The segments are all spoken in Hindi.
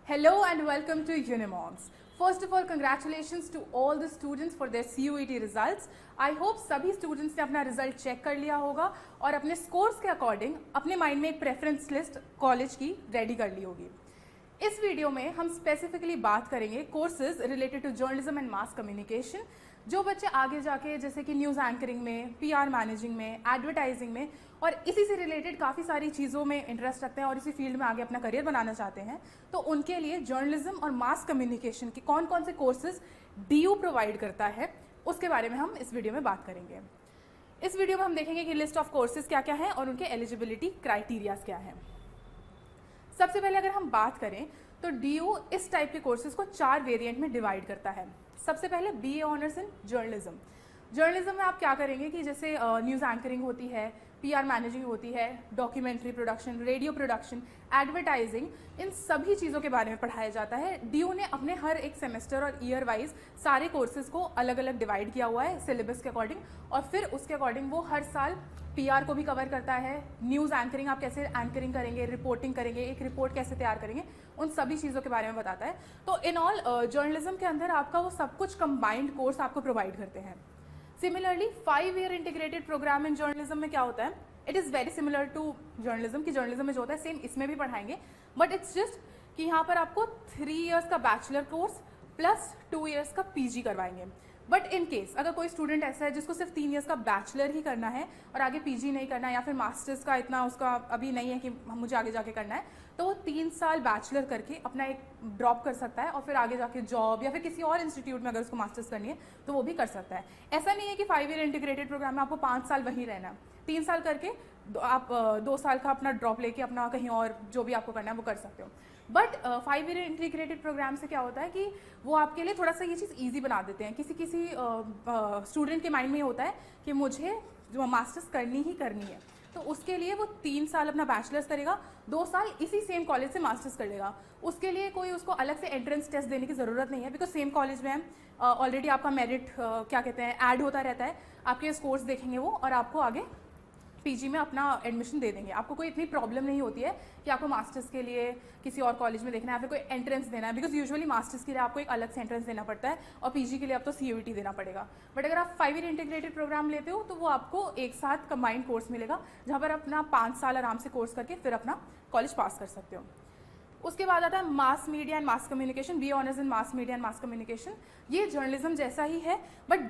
Hello and welcome to Unimoms. First of all, congratulations to all the students for their CUET results. I hope सभी students ने अपना result check कर लिया होगा और अपने scores के according अपने mind में एक preference list college की ready कर ली होगी. इस वीडियो में हम स्पेसिफिकली बात करेंगे courses related to journalism and mass communication, जो बच्चे आगे जाके जैसे कि न्यूज़ एंकरिंग में, पीआर मैनेजिंग में, एडवर्टाइजिंग में और इसी से रिलेटेड काफ़ी सारी चीज़ों में इंटरेस्ट रखते हैं और इसी फील्ड में आगे अपना करियर बनाना चाहते हैं, तो उनके लिए जर्नलिज्म और मास कम्युनिकेशन के कौन कौन से कोर्सेज DU प्रोवाइड करता है उसके बारे में हम इस वीडियो में बात करेंगे. इस वीडियो में हम देखेंगे कि लिस्ट ऑफ कोर्सेज क्या क्या है और उनके एलिजिबिलिटी क्राइटेरियाज क्या हैं. सबसे पहले अगर हम बात करें तो DU इस टाइप के कोर्सेज को 4 वेरिएंट में डिवाइड करता है. सबसे पहले BA honours in journalism. Journalism में आप क्या करेंगे कि जैसे न्यूज़ एंकरिंग होती है, PR मैनेजिंग होती है, documentary production, radio production, advertising, इन सभी चीज़ों के बारे में पढ़ाया जाता है. DU ने अपने हर एक सेमेस्टर और ईयर वाइज सारे कोर्सेज को अलग अलग डिवाइड किया हुआ है सिलेबस के अकॉर्डिंग, और फिर उसके अकॉर्डिंग वो हर साल PR को भी कवर करता है, न्यूज़ एंकरिंग आप कैसे एंकरिंग करेंगे, रिपोर्टिंग करेंगे, एक रिपोर्ट कैसे तैयार करेंगे, उन सभी चीज़ों के बारे में बताता है. तो इन ऑल जर्नलिज्म के अंदर आपका वो सब कुछ कंबाइंड कोर्स आपको प्रोवाइड करते हैं. Similarly 5-year integrated program in journalism में क्या होता है, it is very similar to journalism की जर्नलिज्म में जो होता है सेम इसमें भी पढ़ाएंगे, बट इट्स जस्ट कि यहाँ पर आपको 3 years का बैचलर कोर्स प्लस 2 years का PG करवाएंगे. बट इन केस अगर कोई स्टूडेंट ऐसा है जिसको सिर्फ 3 years का बैचलर ही करना है और आगे PG नहीं करना है, या फिर मास्टर्स का इतना उसका अभी नहीं है कि मुझे आगे जाके करना है, तो वो 3 साल बैचलर करके अपना एक ड्रॉप कर सकता है और फिर आगे जाके जॉब या फिर किसी और इंस्टीट्यूट में अगर उसको मास्टर्स करनी है तो वो भी कर सकता है. ऐसा नहीं है कि 5-year इंटीग्रेटेड प्रोग्राम में आपको 5 साल वहीं रहना है. 3 साल करके आप 2 साल का अपना ड्रॉप लेके अपना कहीं और जो भी आपको करना है वो कर सकते हो. बट 5-year इंटीग्रेटेड प्रोग्राम से क्या होता है कि वो आपके लिए थोड़ा सा ये चीज़ ईजी बना देते हैं. किसी किसी स्टूडेंट के माइंड में होता है कि मुझे जो मास्टर्स करनी ही करनी है, तो उसके लिए वो 3 साल अपना बैचलर्स करेगा, 2 साल इसी सेम कॉलेज से मास्टर्स कर लेगा. उसके लिए कोई उसको अलग से एंट्रेंस टेस्ट देने की ज़रूरत नहीं है, बिकॉज सेम कॉलेज में ऑलरेडी आपका मेरिट क्या कहते हैं ऐड होता रहता है. आपके स्कोर्स देखेंगे वो और आपको आगे PG में अपना एडमिशन दे देंगे. आपको कोई इतनी प्रॉब्लम नहीं होती है कि आपको मास्टर्स के लिए किसी और कॉलेज में देखना है, फिर कोई एंट्रेंस देना है, बिकॉज यूजुअली मास्टर्स के लिए आपको एक अलग से एंट्रेंस देना पड़ता है और PG के लिए आप तो CUET देना पड़ेगा. बट अगर आप 5-year इंटीग्रेटेड प्रोग्राम लेते हो तो वो आपको एक साथ कंबाइंड कोर्स मिलेगा, जहाँ पर अपना 5 साल आराम से कोर्स करके फिर अपना कॉलेज पास कर सकते हो. उसके बाद आता है mass media and mass communication. BA honours in mass media and mass communication. ये जर्नलिज्म जैसा ही है, बट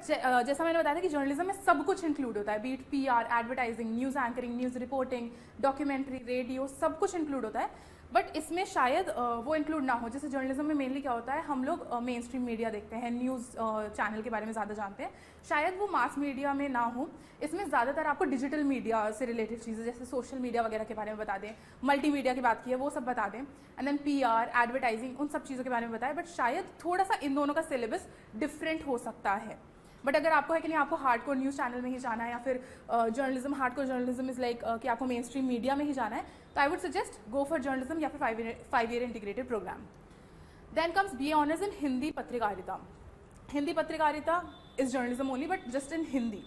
जैसा मैंने बताया था कि जर्नलिज्म में सब कुछ इंक्लूड होता है, beat PR, advertising, news anchoring, news reporting, documentary, radio, सब कुछ इंक्लूड होता है. बट इसमें शायद वो इंक्लूड ना हो. जैसे जर्नलिज्म में मेनली क्या होता है, हम लोग मेन स्ट्रीम मीडिया देखते हैं, न्यूज़ चैनल के बारे में ज़्यादा जानते हैं, शायद वो मास मीडिया में ना हो. इसमें ज़्यादातर आपको डिजिटल मीडिया से रिलेटेड चीज़ें जैसे सोशल मीडिया वगैरह के बारे में बता दें, मल्टी मीडिया की बात की है वो सब बता दें, एंड देन PR, एडवर्टाइजिंग, उन सब चीज़ों के बारे में बताएं. बट शायद थोड़ा सा इन दोनों का सिलेबस डिफरेंट हो सकता है. बट अगर आपको है कि नहीं आपको हार्डकोर न्यूज़ चैनल में ही जाना है, या फिर journalism hardcore journalism is like कि आपको मेन स्ट्रीम मीडिया में ही जाना है, तो I would suggest go for journalism या फिर 5-year integrated program. Then comes BA honours in Hindi पत्रकारिता. हिंदी पत्रकारिता is journalism only but just in Hindi.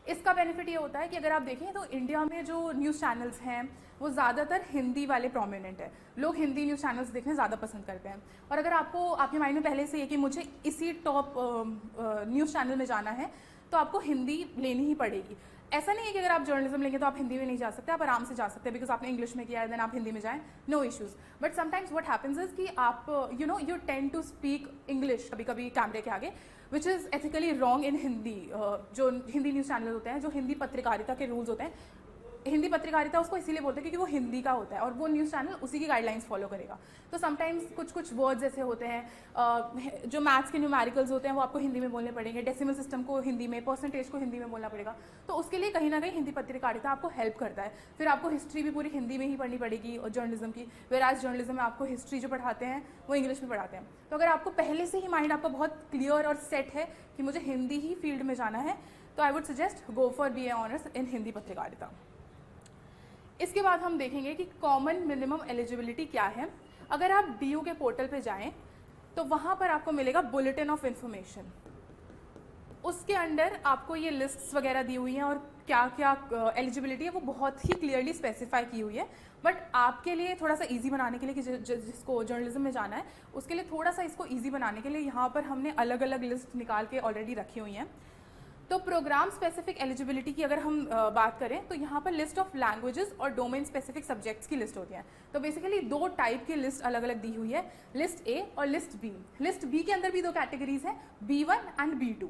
इसका बेनिफिट ये होता है कि अगर आप देखें तो इंडिया में जो न्यूज़ चैनल्स हैं वो ज़्यादातर हिंदी वाले प्रोमिनेंट है. लोग हिंदी न्यूज़ चैनल्स देखना ज़्यादा पसंद करते हैं. और अगर आपको आपके माइंड में पहले से ये कि मुझे इसी टॉप न्यूज़ चैनल में जाना है, तो आपको हिंदी लेनी ही पड़ेगी. ऐसा नहीं है कि अगर आप जर्नलिज्म लेंगे तो आप हिंदी में नहीं जा सकते, आप आराम से जा सकते हैं, बिकॉज आपने इंग्लिश में किया है देन आप हिंदी में जाएं, no issues. But sometimes what happens is कि आप you tend to speak English कभी कभी कैमरे के आगे, which is ethically wrong in Hindi. जो हिंदी न्यूज़ चैनल होते हैं, जो हिंदी पत्रकारिता के रूल्स होते हैं, हिंदी पत्रकारिता उसको इसीलिए बोलते हैं क्योंकि वो हिंदी का होता है और वो न्यूज़ चैनल उसी की गाइडलाइंस फॉलो करेगा. तो समटाइम्स कुछ वर्ड्स ऐसे होते हैं, जो मैथ्स के न्यूमेरिकल्स होते हैं वो आपको हिंदी में बोलने पड़ेंगे, डेसिमल सिस्टम को हिंदी में, परसेंटेज को हिंदी में बोलना पड़ेगा. तो उसके लिए कहीं ना कहीं हिंदी पत्रकारिता आपको हेल्प करता है. फिर आपको हिस्ट्री भी पूरी हिंदी में ही पढ़नी पड़ेगी और जर्नलिज्म की, वेराज जर्नलिज्म में आपको हिस्ट्री जो पढ़ाते हैं वो इंग्लिश में पढ़ाते हैं. तो अगर आपको पहले से ही माइंड आपका बहुत क्लियर और सेट है कि मुझे हिंदी ही फील्ड में जाना है, तो I would suggest go for BA honours in Hindi पत्रकारिता. इसके बाद हम देखेंगे कि कॉमन मिनिमम एलिजिबिलिटी क्या है. अगर आप DU के पोर्टल पे जाएं तो वहाँ पर आपको मिलेगा बुलेटिन ऑफ इंफॉर्मेशन. उसके अंडर आपको ये लिस्ट्स वगैरह दी हुई हैं और क्या क्या एलिजिबिलिटी है वो बहुत ही क्लियरली स्पेसिफाई की हुई है। बट आपके लिए थोड़ा सा इजी बनाने के लिए कि जिसको जर्नलिज्म में जाना है उसके लिए थोड़ा सा इसको इजी बनाने के लिए यहाँ पर हमने अलग अलग लिस्ट निकाल के ऑलरेडी रखी हुई हैं। तो प्रोग्राम स्पेसिफिक एलिजिबिलिटी की अगर हम बात करें तो यहाँ पर लिस्ट ऑफ लैंग्वेजेस और डोमेन स्पेसिफिक सब्जेक्ट्स की लिस्ट होती है। तो बेसिकली दो टाइप की लिस्ट अलग अलग दी हुई है, लिस्ट ए और लिस्ट बी। लिस्ट बी के अंदर भी दो कैटेगरीज हैं, B1 एंड B2।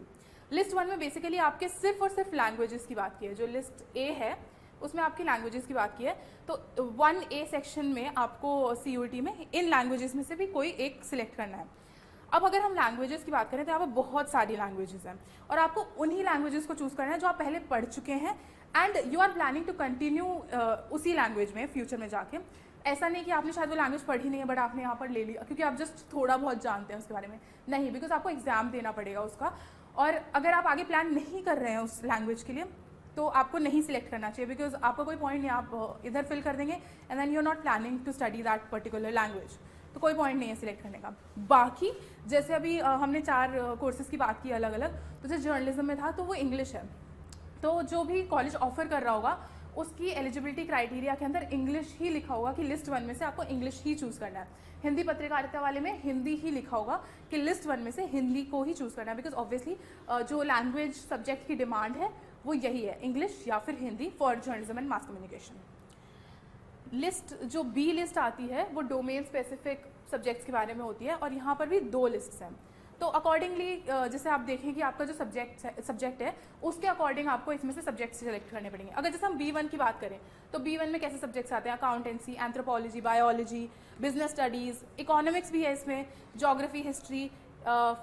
लिस्ट 1 में बेसिकली आपके सिर्फ और सिर्फ लैंग्वेजेस की बात की है। जो लिस्ट ए है उसमें आपकी लैंग्वेजेस की बात की है। तो 1A सेक्शन में आपको CUET में इन लैंग्वेजेस में से भी कोई एक सिलेक्ट करना है। अब अगर हम लैंग्वेजेस की बात करें तो यहाँ पर बहुत सारी लैंग्वेजेस हैं और आपको उन्हीं लैंग्वेजेस को चूज़ करना है जो आप पहले पढ़ चुके हैं and you are planning to continue उसी लैंग्वेज में फ्यूचर में जाके। ऐसा नहीं कि आपने शायद वो लैंग्वेज पढ़ी नहीं है बट आपने यहाँ पर ले लिया क्योंकि आप जस्ट थोड़ा बहुत जानते हैं उसके बारे में, नहीं, बिकॉज आपको एग्जाम देना पड़ेगा उसका। और अगर आप आगे प्लान नहीं कर रहे हैं उस लैंग्वेज के लिए तो आपको नहीं सिलेक्ट करना चाहिए, बिकॉज आपका कोई पॉइंट नहीं, आप इधर फिल कर देंगे and then you are not planning to study that particular language, तो कोई पॉइंट नहीं है सिलेक्ट करने का। बाकी जैसे अभी हमने 4 कोर्सेज़ की बात की अलग अलग, तो जैसे जर्नलिज्म में था तो वो इंग्लिश है। तो जो भी कॉलेज ऑफर कर रहा होगा उसकी एलिजिबिलिटी क्राइटेरिया के अंदर इंग्लिश ही लिखा होगा कि लिस्ट 1 में से आपको इंग्लिश ही चूज़ करना है। हिंदी पत्रकारिता वाले में हिंदी ही लिखा होगा कि लिस्ट 1 में से हिंदी को ही चूज़ करना है, बिकॉज ऑब्वियसली जो लैंग्वेज सब्जेक्ट की डिमांड है वो यही है, इंग्लिश या फिर Hindi for journalism and mass communication. List जो बी लिस्ट आती है वो डोमेन स्पेसिफिक सब्जेक्ट्स के बारे में होती है और यहाँ पर भी 2 लिस्ट्स हैं। तो अकॉर्डिंगली जैसे आप देखें कि आपका जो सब्जेक्ट है उसके अकॉर्डिंग आपको इसमें से सब्जेक्ट सेलेक्ट करने पड़ेंगे। अगर जैसे हम B1 की बात करें तो B1 में कैसे सब्जेक्ट्स आते हैं, accountancy, anthropology, biology, business studies, economics भी है इसमें, ज्योग्राफी, हिस्ट्री,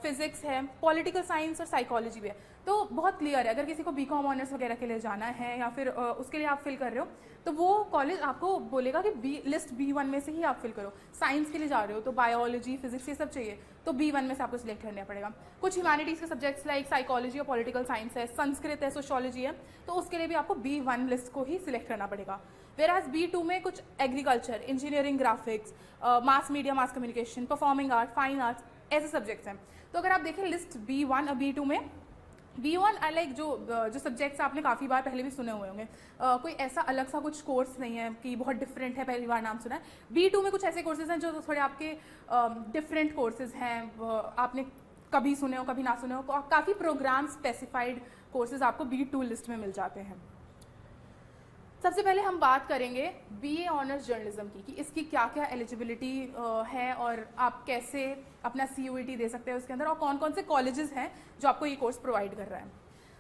फिजिक्स है, पॉलिटिकल साइंस और साइकोलॉजी भी है। तो बहुत क्लियर है, अगर किसी को B.Com ऑनर्स वगैरह के लिए जाना है या फिर उसके लिए आप फिल कर रहे हो तो वो कॉलेज आपको बोलेगा कि लिस्ट B1 में से ही आप फिल करो। साइंस के लिए जा रहे हो तो बायोलॉजी, फिजिक्स ये सब चाहिए तो B1 में से आपको सिलेक्ट करना पड़ेगा। कुछ ह्यूमैनिटीज़ के सब्जेक्ट्स लाइक साइकोलॉजी और पॉलिटिकल साइंस है, संस्कृत है, सोशियोलॉजी है, तो उसके लिए भी आपको B1 लिस्ट को ही सिलेक्ट करना पड़ेगा। वेराज B2 में कुछ agriculture, engineering, graphics, mass media, mass communication, performing art, fine arts, ऐसे सब्जेक्ट्स हैं। तो अगर आप देखें लिस्ट B1 और B2 में B1 लाइक जो सब्जेक्ट्स आपने काफ़ी बार पहले भी सुने हुए होंगे, कोई ऐसा अलग सा कुछ कोर्स नहीं है कि बहुत डिफरेंट है, पहली बार नाम सुना है। B2 में कुछ ऐसे कोर्सेज हैं जो थोड़े आपके डिफरेंट कोर्सेज हैं, आपने कभी सुने हो कभी ना सुने हो, काफ़ी प्रोग्राम स्पेसिफाइड कोर्सेज आपको B2 लिस्ट में मिल जाते हैं। सबसे पहले हम बात करेंगे BA ऑनर्स जर्नलिज्म की कि इसकी क्या क्या एलिजिबिलिटी है और आप कैसे अपना CUET दे सकते हैं उसके अंदर और कौन कौन से कॉलेजेस हैं जो आपको ये कोर्स प्रोवाइड कर रहा है।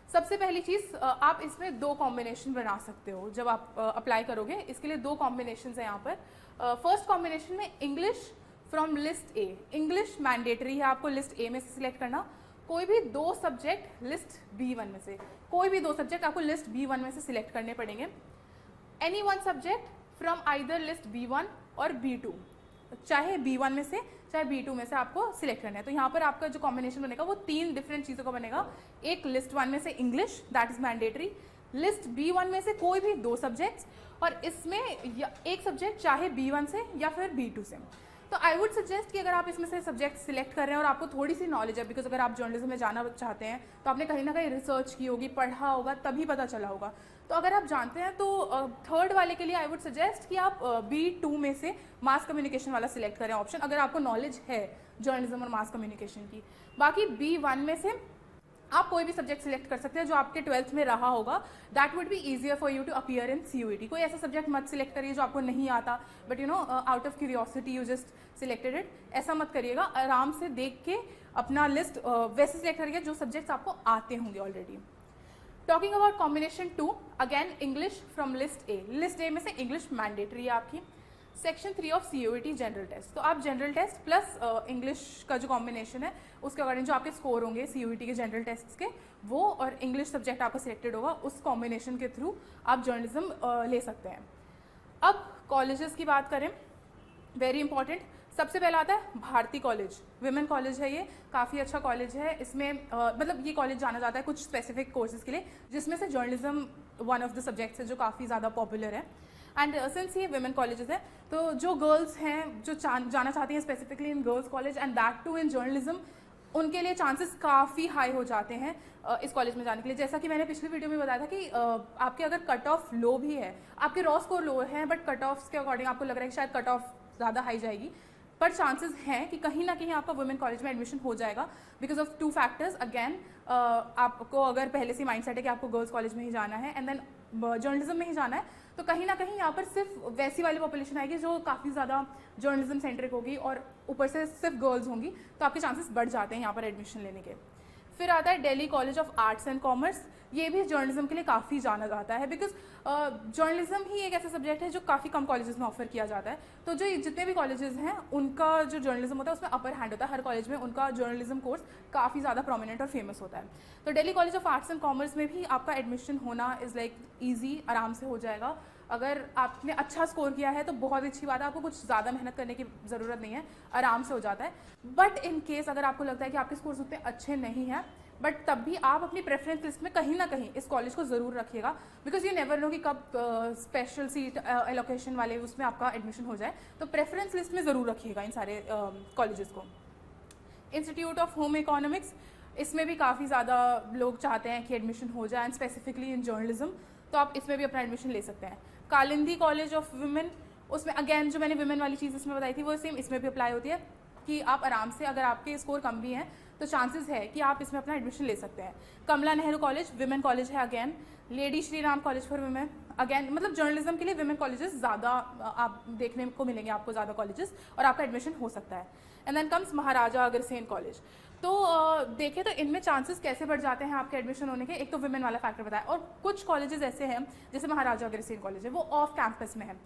सबसे पहली चीज़, आप इसमें 2 कॉम्बिनेशन बना सकते हो जब आप अप्लाई करोगे। इसके लिए 2 कॉम्बिनेशन हैं यहाँ पर। फर्स्ट कॉम्बिनेशन में English from list A, English mandatory है आपको लिस्ट A में से सिलेक्ट करना। कोई भी 2 सब्जेक्ट लिस्ट B1 में से, कोई भी 2 सब्जेक्ट आपको लिस्ट B1 में से सिलेक्ट करने पड़ेंगे। Any 1 subject from either list B1 और B2, चाहे B1 में से चाहे B2 में से आपको सिलेक्ट करना है। तो यहाँ पर आपका जो कॉम्बिनेशन बनेगा वो 3 डिफरेंट चीज़ों का बनेगा। एक लिस्ट 1 में से English, that is mandatory, list B1 में से कोई भी 2 सब्जेक्ट्स और इसमें एक सब्जेक्ट चाहे B1 से या फिर B2 से। तो आई वुड सजेस्ट कि अगर आप इसमें से सब्जेक्ट सिलेक्ट कर रहे हैं और आपको थोड़ी सी नॉलेज है, बिकॉज अगर आप जर्नलिज्म में जाना चाहते हैं तो आपने कहीं ना कहीं रिसर्च की होगी, पढ़ा होगा, तभी पता चला होगा। तो अगर आप जानते हैं तो थर्ड वाले के लिए आई वुड सजेस्ट कि आप B2 में से मास कम्युनिकेशन वाला सिलेक्ट करें ऑप्शन, अगर आपको नॉलेज है जर्नलिज्म और मास कम्युनिकेशन की। बाकी B1 में से आप कोई भी सब्जेक्ट सिलेक्ट कर सकते हैं जो आपके 12th में रहा होगा, that would be easier for you to appear in CUET। कोई ऐसा सब्जेक्ट मत सिलेक्ट करिए जो आपको नहीं आता but you know out of curiosity you just selected it, ऐसा मत करिएगा। आराम से देख के अपना लिस्ट वैसे सिलेक्ट करिए जो सब्जेक्ट्स आपको आते होंगे already. Talking about combination 2, again English from list A, list A में से इंग्लिश मैंडेटरी है आपकी। Section 3 of CUET general test, तो आप जनरल टेस्ट प्लस इंग्लिश का जो कॉम्बिनेशन है उसके अकॉर्डिंग जो आपके स्कोर होंगे CUET के जनरल टेस्ट के, वो और इंग्लिश सब्जेक्ट आपका सिलेक्टेड होगा, उस कॉम्बिनेशन के थ्रू आप जर्नलिज्म ले सकते हैं। अब कॉलेजेस की बात करें, वेरी इंपॉर्टेंट, सबसे पहला आता है भारती कॉलेज, विमेन कॉलेज है, ये काफ़ी अच्छा कॉलेज है। इसमें मतलब ये कॉलेज जाना जाता है कुछ स्पेसिफिक कोर्सेज के लिए, जिसमें से journalism one of the subjects है जो काफ़ी ज़्यादा पॉपुलर है। एंड सिंस ये विमेन कॉलेजेस है तो जो गर्ल्स हैं जो जाना चाहती हैं specifically in girls college and that too in journalism, उनके लिए चांसेस काफ़ी हाई हो जाते हैं इस कॉलेज में जाने के लिए। जैसा कि मैंने पिछली वीडियो में बताया था कि आपके अगर कट ऑफ लो भी है, आपके रॉ स्कोर लो है, बट कट ऑफ के अकॉर्डिंग आपको लग रहा है कि शायद कट ऑफ ज़्यादा हाई जाएगी, पर चांसेस हैं कि कहीं ना कहीं आपका वुमेन कॉलेज में एडमिशन हो जाएगा बिकॉज ऑफ 2 फैक्टर्स। अगेन आपको अगर पहले से माइंडसेट है कि आपको गर्ल्स कॉलेज में ही जाना है एंड देन जर्नलिज्म में ही जाना है, तो कहीं ना कहीं यहाँ पर सिर्फ वैसी वाली पॉपुलेशन आएगी जो काफ़ी ज़्यादा जर्नलिज्म सेंट्रिक होगी और ऊपर से सिर्फ गर्ल्स होंगी, तो आपके चांसेस बढ़ जाते हैं यहाँ पर एडमिशन लेने के। फिर आता है Delhi college of arts and commerce. ये भी जर्नलिज्म के लिए काफ़ी जाना जाता है बिकॉज जर्नलिज्म ही एक ऐसा सब्जेक्ट है जो काफ़ी कम कॉलेजेस में ऑफर किया जाता है। तो जो जितने भी कॉलेजेस हैं उनका जो जर्नलिज्म होता है उसमें अपर हैंड होता है, हर कॉलेज में उनका जर्नलिज्म कोर्स काफ़ी ज़्यादा प्रोमिनेंट और फेमस होता है। तो Delhi college of arts and commerce में भी आपका एडमिशन होना इज़ लाइक ईजी, आराम से हो जाएगा। अगर आपने अच्छा स्कोर किया है तो बहुत अच्छी बात है, आपको कुछ ज़्यादा मेहनत करने की ज़रूरत नहीं है, आराम से हो जाता है। बट इन केस अगर आपको लगता है कि आपके स्कोर्स उतने अच्छे नहीं हैं, बट तब भी आप अपनी प्रेफरेंस लिस्ट में कहीं ना कहीं इस कॉलेज को ज़रूर रखिएगा बिकॉज यू नेवर नो कि कब स्पेशल सीट एलोकेशन वाले उसमें आपका एडमिशन हो जाए, तो प्रेफरेंस लिस्ट में ज़रूर रखिएगा इन सारे कॉलेजेस को। इंस्टीट्यूट ऑफ होम इकोनॉमिक्स, इसमें भी काफ़ी ज़्यादा लोग चाहते हैं कि एडमिशन हो जाए एंड स्पेसिफिकली इन जर्नलिज्म, तो आप इसमें भी अपना एडमिशन ले सकते हैं। कालिंदी कॉलेज ऑफ वुमेन, उसमें अगेन जो मैंने वुमेन वाली चीज़ इसमें बताई थी वो सेम इसमें भी अप्लाई होती है कि आप आराम से, अगर आपके स्कोर कम भी हैं तो चांसेस है कि आप इसमें अपना एडमिशन ले सकते हैं। कमला नेहरू कॉलेज विमेन कॉलेज है again. Lady Shri Ram college for women, again मतलब जर्नलिज्म के लिए विमेन कॉलेजेस ज़्यादा आप देखने को मिलेंगे, आपको ज़्यादा कॉलेजेस, और आपका एडमिशन हो सकता है। And then comes Maharaja Agrasen college. तो देखें तो इनमें चांसेस कैसे बढ़ जाते हैं आपके एडमिशन होने के। एक तो विमेन वाला फैक्टर बताया, और कुछ कॉलेजेस ऐसे हैं जैसे महाराजा अग्रसेन कॉलेज है, वो ऑफ कैंपस में है,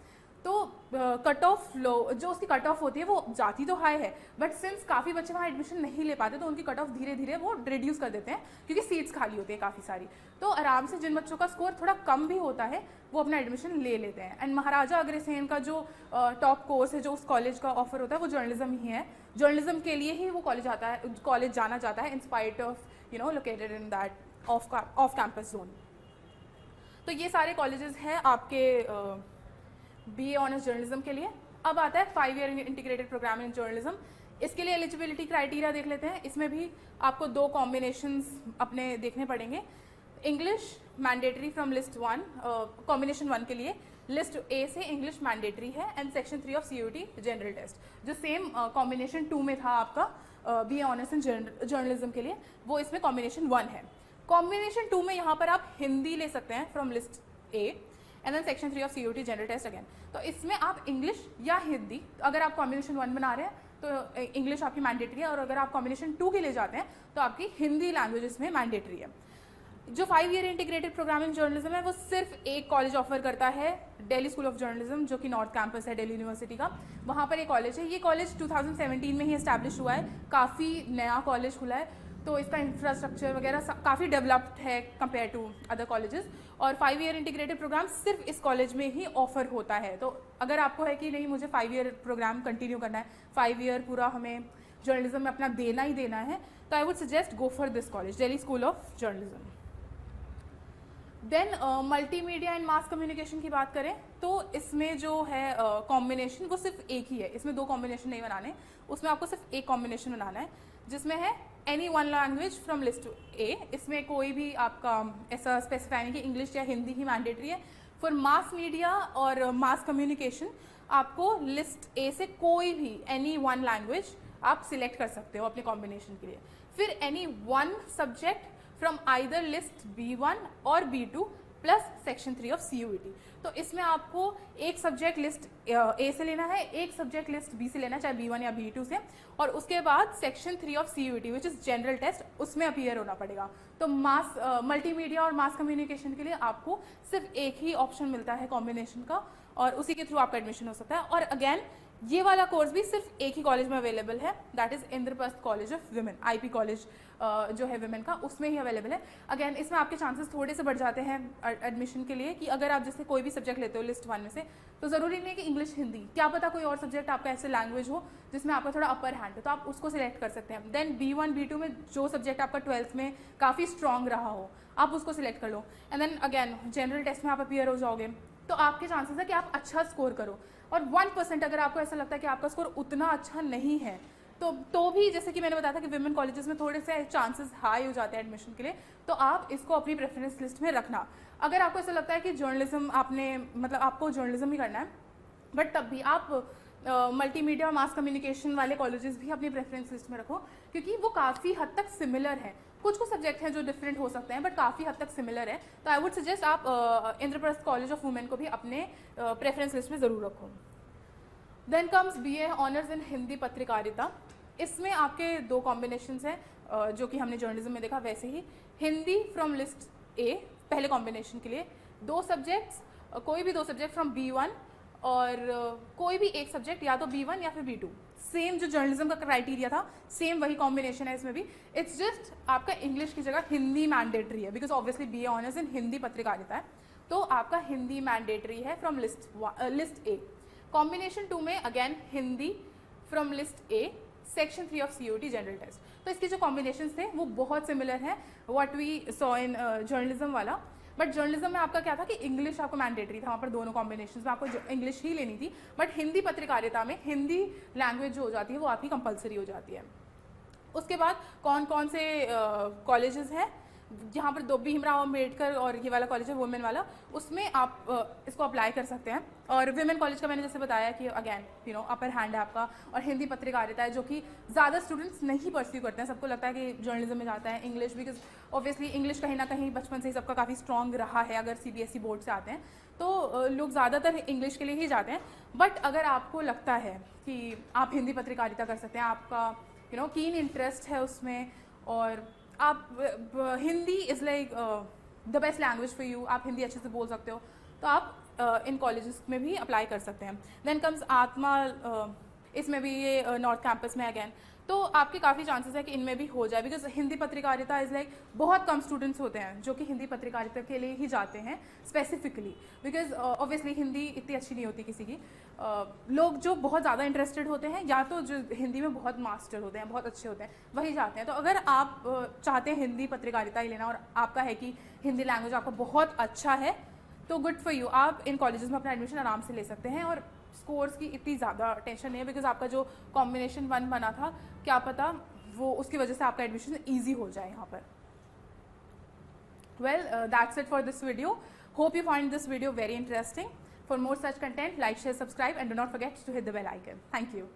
तो कट ऑफ लो, जो उसकी कट ऑफ होती है वो जाती तो हाई है, बट सिंस काफ़ी बच्चे वहाँ एडमिशन नहीं ले पाते तो उनकी कट ऑफ धीरे धीरे वो रिड्यूस कर देते हैं क्योंकि सीट्स खाली होती है काफ़ी सारी। तो आराम से जिन बच्चों का स्कोर थोड़ा कम भी होता है वो अपना एडमिशन ले लेते हैं। एंड महाराजा अग्रसेन का जो टॉप कोर्स है जो उस कॉलेज का ऑफर होता है वो जर्नलिज्म ही है। जर्नलिज्म के लिए ही वो कॉलेज जाना जाता है in spite of located in that off campus zone. तो ये सारे कॉलेजेस हैं आपके BA ऑनर्स जर्नलिज्म के लिए। अब आता है 5 year integrated program in journalism. इसके लिए एलिजिबिलिटी क्राइटेरिया देख लेते हैं। इसमें भी आपको 2 कॉम्बिनेशंस अपने देखने पड़ेंगे। English mandatory from list 1, combination 1 के लिए लिस्ट A से इंग्लिश मैंडेटरी है, and section 3 of CUET general test जो सेम कॉम्बिनेशन 2 में था आपका BA ऑनर्स इन जर्नलिज्म के लिए, वो इसमें कॉम्बिनेशन 1 है। कॉम्बिनेशन 2 में यहाँ पर आप हिंदी ले सकते हैं from list A and then section 3 of CUET general test again. तो इसमें आप इंग्लिश या हिंदी, अगर आप कॉम्बिनेशन 1 बना रहे हैं तो इंग्लिश आपकी मैंडेटरी है, और अगर आप कॉम्बिनेशन 2 के लिए जाते हैं तो आपकी हिंदी लैंग्वेज इसमें मैंडेटरी है। जो 5 year integrated program in journalism है वो सिर्फ एक कॉलेज ऑफर करता है, दिल्ली स्कूल ऑफ जर्नलिज्म, जो कि नॉर्थ कैंपस है दिल्ली यूनिवर्सिटी का, वहाँ पर ये कॉलेज है। ये कॉलेज 2017 में ही इस्टेब्लिश हुआ है, काफ़ी नया कॉलेज खुला है, तो इसका इंफ्रास्ट्रक्चर वगैरह काफ़ी डेवलप्ड है कंपेयर टू अदर कॉलेजेस। और 5 ईयर इंटीग्रेटेड प्रोग्राम सिर्फ इस कॉलेज में ही ऑफर होता है। तो अगर आपको है कि नहीं मुझे 5 ईयर प्रोग्राम कंटिन्यू करना है, 5 ईयर पूरा हमें जर्नलिज्म में अपना देना ही देना है, तो I would suggest go for this college, Delhi school of journalism. Then multimedia and mass communication की बात करें तो इसमें जो है कॉम्बिनेशन वो सिर्फ एक ही है, इसमें 2 कॉम्बिनेशन नहीं बनाने, उसमें आपको सिर्फ एक कॉम्बिनेशन बनाना है जिसमें है any 1 language from list A। इसमें कोई भी आपका ऐसा स्पेसिफाई नहीं कि इंग्लिश या हिंदी ही मैंडेटरी है। फॉर मास मीडिया और मास कम्युनिकेशन आपको लिस्ट A से कोई भी एनी 1 लैंग्वेज आप सिलेक्ट कर सकते हो अपने कॉम्बिनेशन के लिए। फिर any 1 subject from either list B1 और B2 plus section 3 of CUET। तो इसमें आपको एक सब्जेक्ट लिस्ट A से लेना है, एक सब्जेक्ट लिस्ट B से लेना है, चाहे B1 या B2 से, और उसके बाद section 3 of CUET which is general test, उसमें अपीयर होना पड़ेगा। तो मास मल्टीमीडिया और मास कम्युनिकेशन के लिए आपको सिर्फ एक ही ऑप्शन मिलता है कॉम्बिनेशन का, और उसी के थ्रू आपका एडमिशन हो सकता है। और अगेन ये वाला कोर्स भी सिर्फ एक ही कॉलेज में अवेलेबल है, that is Indraprastha college of women, IP college जो है वुमेन का, उसमें ही अवेलेबल है। अगेन इसमें आपके चांसेस थोड़े से बढ़ जाते हैं एडमिशन के लिए कि अगर आप जैसे कोई भी सब्जेक्ट लेते हो लिस्ट 1 में से, तो ज़रूरी नहीं है कि इंग्लिश हिंदी, क्या पता कोई और सब्जेक्ट आपका ऐसे लैंग्वेज हो जिसमें आपका थोड़ा अपर हैंड हो, तो आप उसको सिलेक्ट कर सकते हैं। देन B1 B2 में जो सब्जेक्ट आपका 12th में काफ़ी स्ट्रॉन्ग रहा हो आप उसको सिलेक्ट कर लो, and then again general test में आप अपीयर हो जाओगे, तो आपके चांसेस है कि आप अच्छा स्कोर करो। और 1% अगर आपको ऐसा लगता है कि आपका स्कोर उतना अच्छा नहीं है, तो भी जैसे कि मैंने बताया था कि विमेन कॉलेजेस में थोड़े से चांसेस हाई हो जाते हैं एडमिशन के लिए, तो आप इसको अपनी प्रेफरेंस लिस्ट में रखना। अगर आपको ऐसा लगता है कि जर्नलिज्म आपको जर्नलिज्म ही करना है, बट तब भी आप मल्टीमीडिया और मास कम्युनिकेशन वाले कॉलेजेस भी अपनी प्रेफरेंस लिस्ट में रखो, क्योंकि वो काफ़ी हद तक सिमिलर हैं। कुछ सब्जेक्ट हैं जो डिफरेंट हो सकते हैं, बट काफ़ी हद तक सिमिलर है। तो आई वुड सजेस्ट आप इंद्रप्रस्थ कॉलेज ऑफ वुमेन को भी अपने प्रेफरेंस लिस्ट में ज़रूर रखो। Then comes BA honours in Hindi पत्रकारिता। इसमें आपके 2 कॉम्बिनेशंस हैं जो कि हमने जर्नलिज्म में देखा, वैसे ही हिंदी फ्रॉम लिस्ट A पहले कॉम्बिनेशन के लिए 2 सब्जेक्ट्स, कोई भी 2 सब्जेक्ट फ्रॉम B1 और कोई भी एक सब्जेक्ट या तो B1 या फिर B2। सेम जो जर्नलिज्म का क्राइटेरिया था, सेम वही कॉम्बिनेशन है इसमें भी। इट्स जस्ट आपका इंग्लिश की जगह हिंदी मैंडेटरी है, because obviously BA honours in Hindi पत्रकारिता है, तो आपका हिंदी मैंडेटरी है फ्रॉम लिस्ट A। कॉम्बिनेशन 2 में again Hindi from list A, section 3 of COT general test. तो इसके जो कॉम्बिनेशन थे वो बहुत सिमिलर हैं what we saw in journalism वाला। बट जर्नलिज्म में आपका क्या था कि इंग्लिश आपको मैंडेटरी था, वहाँ पर दोनों कॉम्बिनेशन में आपको इंग्लिश ही लेनी थी। बट हिंदी पत्रकारिता में हिंदी लैंग्वेज जो हो जाती है वो आपकी कंपलसरी हो जाती है। उसके बाद कौन कौन से कॉलेजेस हैं जहाँ पर भीमराव अम्बेडकर और ये वाला कॉलेज है वुमेन वाला, उसमें आप इसको अप्लाई कर सकते हैं। और विमेन कॉलेज का मैंने जैसे बताया कि अगेन अपर हैंड है आपका, और हिंदी पत्रकारिता है जो कि ज़्यादा स्टूडेंट्स नहीं परस्यू करते हैं। सबको लगता है कि जर्नलिज्म में जाता है इंग्लिश, बिकॉज ऑब्वियसली इंग्लिश कहीं ना कहीं बचपन से ही सबका काफ़ी स्ट्रॉन्ग रहा है। अगर CBSE बोर्ड से आते हैं तो लोग ज़्यादातर इंग्लिश के लिए ही जाते हैं। बट अगर आपको लगता है कि आप हिंदी पत्रकारिता कर सकते हैं, आपका कीन इंटरेस्ट है उसमें, और आप Hindi is like the best language for you, आप हिंदी अच्छे से बोल सकते हो, तो आप इन कॉलेजेस में भी अप्लाई कर सकते हैं। देन कम्स आत्मा, इसमें भी ये नॉर्थ कैंपस में अगेन, तो आपके काफ़ी चांसेस है कि इनमें भी हो जाए, बिकॉज हिंदी पत्रकारिता इज़ लाइक बहुत कम स्टूडेंट्स होते हैं जो कि हिंदी पत्रकारिता के लिए ही जाते हैं स्पेसिफिकली, बिकॉज ऑब्वियसली हिंदी इतनी अच्छी नहीं होती किसी की। लोग जो बहुत ज़्यादा इंटरेस्टेड होते हैं या तो जो हिंदी में बहुत मास्टर होते हैं, बहुत अच्छे होते हैं, वही जाते हैं। तो अगर आप चाहते हैं हिंदी पत्रकारिता ही लेना और आपका है कि हिंदी लैंग्वेज आपका बहुत अच्छा है, तो गुड फॉर यू, आप इन कॉलेजेस में अपना एडमिशन आराम से ले सकते हैं। और स्कोर्स की इतनी ज़्यादा टेंशन नहीं है, बिकॉज आपका जो कॉम्बिनेशन 1 बना था, क्या पता वो उसकी वजह से आपका एडमिशन ईजी हो जाए यहाँ पर। Well, that's it for this video. Hope you find this video very interesting. For more such content, like, share, subscribe, and do not forget to hit the bell icon. Thank you.